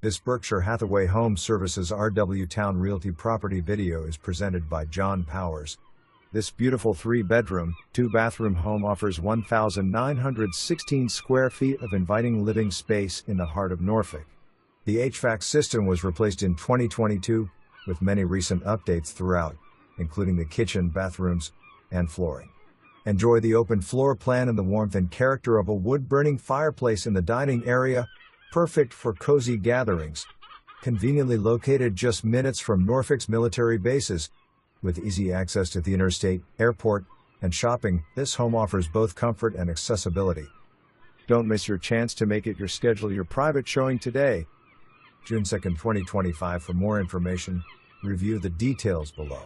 This Berkshire Hathaway HomeServices RW Towne Realty property video is presented by John Powers. This beautiful 3-bedroom, 2-bathroom home offers 1,916 square feet of inviting living space in the heart of Norfolk. The HVAC system was replaced in 2022, with many recent updates throughout, including the kitchen, bathrooms, and flooring. Enjoy the open floor plan and the warmth and character of a wood-burning fireplace in the dining area, perfect for cozy gatherings. Conveniently located just minutes from Norfolk's military bases, with easy access to the interstate, airport, and shopping, this home offers both comfort and accessibility. Don't miss your chance to make it schedule your private showing today. June 2, 2025. For more information, review the details below.